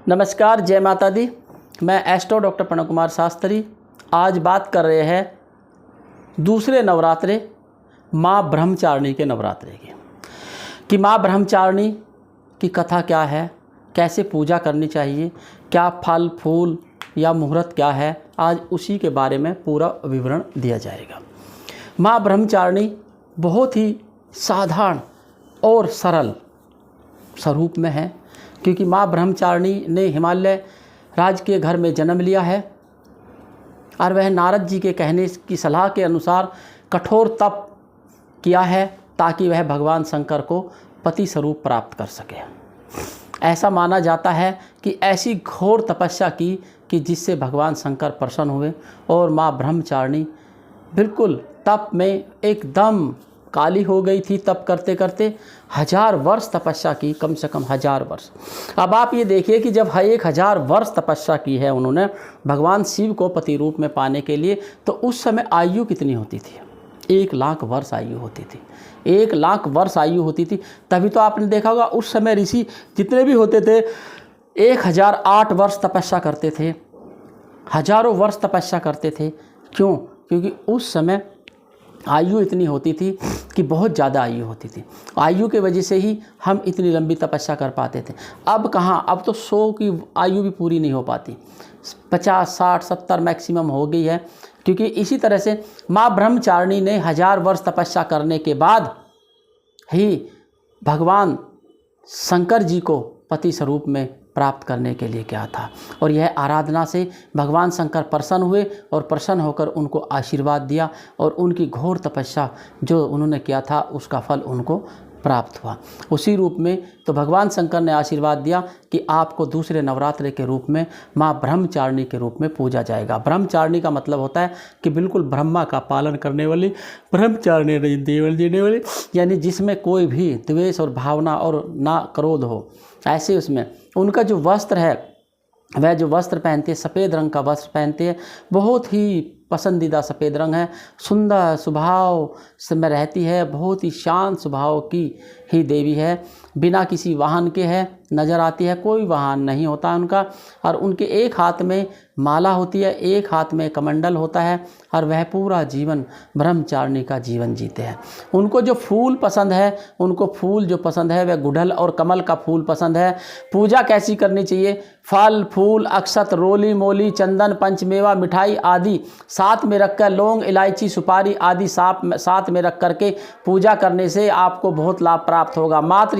नमस्कार, जय माता दी। मैं एस्ट्रो डॉक्टर प्रणव कुमार शास्त्री। आज बात कर रहे हैं दूसरे नवरात्रे माँ ब्रह्मचारिणी के नवरात्रे की कि माँ ब्रह्मचारिणी की कथा क्या है, कैसे पूजा करनी चाहिए, क्या फल फूल या मुहूर्त क्या है। आज उसी के बारे में पूरा विवरण दिया जाएगा। माँ ब्रह्मचारिणी बहुत ही साधारण और सरल स्वरूप में है, क्योंकि माँ ब्रह्मचारिणी ने हिमालय राज के घर में जन्म लिया है और वह नारद जी के कहने की सलाह के अनुसार कठोर तप किया है ताकि वह भगवान शंकर को पति स्वरूप प्राप्त कर सके। ऐसा माना जाता है कि ऐसी घोर तपस्या की कि जिससे भगवान शंकर प्रसन्न हुए और माँ ब्रह्मचारिणी बिल्कुल तप में एकदम काली हो गई थी। तप करते करते 1000 वर्ष तपस्या की, कम से कम 1000 वर्ष। अब आप ये देखिए कि जब 1000 वर्ष तपस्या की है उन्होंने भगवान शिव को पति रूप में पाने के लिए, तो उस समय आयु कितनी होती थी? 1 लाख वर्ष आयु होती थी। 1 लाख वर्ष आयु होती थी। तभी तो आपने देखा होगा उस समय ऋषि जितने भी होते थे 1008 वर्ष तपस्या करते थे, हजारों वर्ष तपस्या करते थे। क्यों? क्योंकि उस समय आयु इतनी होती थी कि बहुत ज़्यादा आयु होती थी। आयु के वजह से ही हम इतनी लंबी तपस्या कर पाते थे। अब कहाँ, अब तो 100 की आयु भी पूरी नहीं हो पाती, 50, 60, 70 मैक्सिमम हो गई है। क्योंकि इसी तरह से माँ ब्रह्मचारिणी ने 1000 वर्ष तपस्या करने के बाद ही भगवान शंकर जी को पति स्वरूप में प्राप्त करने के लिए क्या था, और यह आराधना से भगवान शंकर प्रसन्न हुए और प्रसन्न होकर उनको आशीर्वाद दिया और उनकी घोर तपस्या जो उन्होंने किया था उसका फल उनको प्राप्त हुआ। उसी रूप में तो भगवान शंकर ने आशीर्वाद दिया कि आपको दूसरे नवरात्रे के रूप में माँ ब्रह्मचारिणी के रूप में पूजा जाएगा। ब्रह्मचारिणी का मतलब होता है कि बिल्कुल ब्रह्मा का पालन करने वाली, ब्रह्मचारिणी देवल देने वाली, यानी जिसमें कोई भी द्वेष और भावना और ना क्रोध हो। ऐसे उसमें उनका जो वस्त्र है, वह जो वस्त्र पहनते हैं सफ़ेद रंग का वस्त्र पहनते हैं, बहुत ही पसंदीदा सफ़ेद रंग है। सुंदर स्वभाव में रहती है, बहुत ही शांत स्वभाव की ही देवी है। बिना किसी वाहन के है नज़र आती है, कोई वाहन नहीं होता उनका। और उनके एक हाथ में माला होती है, एक हाथ में कमंडल होता है, और वह पूरा जीवन ब्रह्मचारिणी का जीवन जीते हैं। उनको जो फूल पसंद है, उनको फूल जो पसंद है वह गुड़हल और कमल का फूल पसंद है। पूजा कैसी करनी चाहिए? फल फूल अक्षत रोली मोली चंदन पंचमेवा मिठाई आदि साथ में रखकर, लौंग इलायची सुपारी आदि साथ में रख करके पूजा करने से आपको बहुत लाभ प्राप्त होगा। मात्र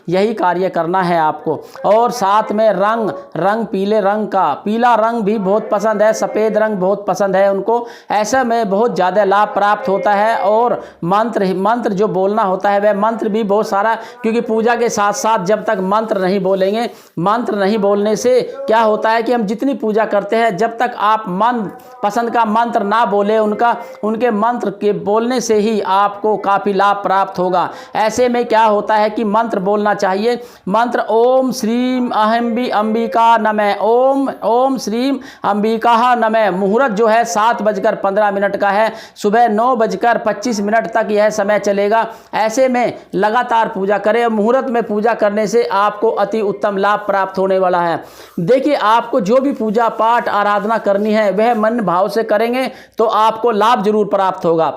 यही कार्य करना है आपको। और साथ में रंग पीले रंग का, पीला रंग भी बहुत पसंद है, सफ़ेद रंग बहुत पसंद है उनको। ऐसे में बहुत ज़्यादा लाभ प्राप्त होता है। और मंत्र जो बोलना होता है वह मंत्र भी बहुत सारा, क्योंकि पूजा के साथ साथ जब तक मंत्र नहीं बोलेंगे, मंत्र नहीं बोलने से क्या होता है कि हम जितनी पूजा करते हैं, जब तक आप मन पसंद का मंत्र ना बोले उनके मंत्र के बोलने से ही आपको काफ़ी लाभ प्राप्त होगा। ऐसे में क्या होता है कि मंत्र बोलना चाहिए। मंत्र ओम श्रीम अहम्बी अंबिका नमः, ओम श्रीम अंबिका नमः। मुहूर्त जो है 7:15 का है, सुबह 9:25 तक यह समय चलेगा। ऐसे में लगातार पूजा करें। मुहूर्त में पूजा करने से आपको अति उत्तम लाभ प्राप्त होने वाला है। देखिए, आपको जो भी पूजा पाठ आराधना करनी है वह मन भाव से करेंगे तो आपको लाभ जरूर प्राप्त होगा।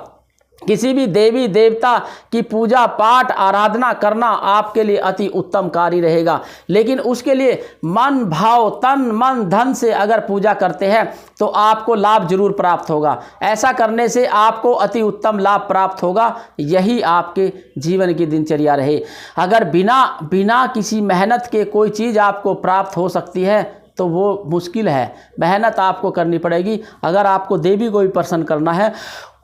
किसी भी देवी देवता की पूजा पाठ आराधना करना आपके लिए अति उत्तम कार्य रहेगा। लेकिन उसके लिए मन भाव तन मन धन से अगर पूजा करते हैं तो आपको लाभ जरूर प्राप्त होगा। ऐसा करने से आपको अति उत्तम लाभ प्राप्त होगा। यही आपके जीवन की दिनचर्या रहे। अगर बिना किसी मेहनत के कोई चीज़ आपको प्राप्त हो सकती है तो वो मुश्किल है। मेहनत आपको करनी पड़ेगी। अगर आपको देवी को भी प्रसन्न करना है,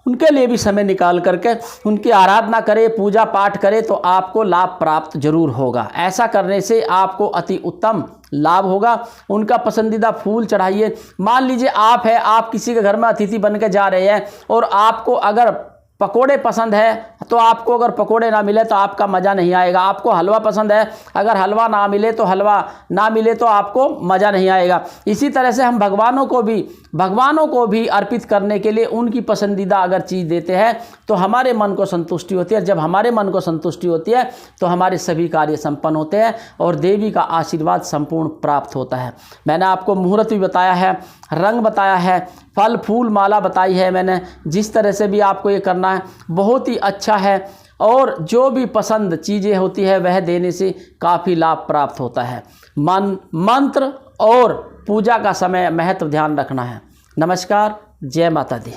उनके लिए भी समय निकाल करके उनकी आराधना करें, पूजा पाठ करें, तो आपको लाभ प्राप्त जरूर होगा। ऐसा करने से आपको अति उत्तम लाभ होगा। उनका पसंदीदा फूल चढ़ाइए। मान लीजिए आप किसी के घर में अतिथि बन के जा रहे हैं और आपको अगर पकोड़े पसंद है तो आपको अगर पकोड़े ना मिले तो आपका मज़ा नहीं आएगा। आपको हलवा पसंद है, अगर हलवा ना मिले तो हलवा ना मिले तो आपको मज़ा नहीं आएगा। इसी तरह से हम भगवानों को भी अर्पित करने के लिए उनकी पसंदीदा अगर चीज़ देते हैं तो हमारे मन को संतुष्टि होती है। जब हमारे मन को संतुष्टि होती है तो हमारे सभी कार्य संपन्न होते हैं और देवी का आशीर्वाद संपूर्ण प्राप्त होता है। मैंने आपको मुहूर्त भी बताया है, रंग बताया है, फल फूल माला बताई है मैंने। जिस तरह से भी आपको ये करना है बहुत ही अच्छा है और जो भी पसंद चीज़ें होती है वह देने से काफ़ी लाभ प्राप्त होता है। मंत्र और पूजा का समय महत्व ध्यान रखना है। नमस्कार, जय माता दी।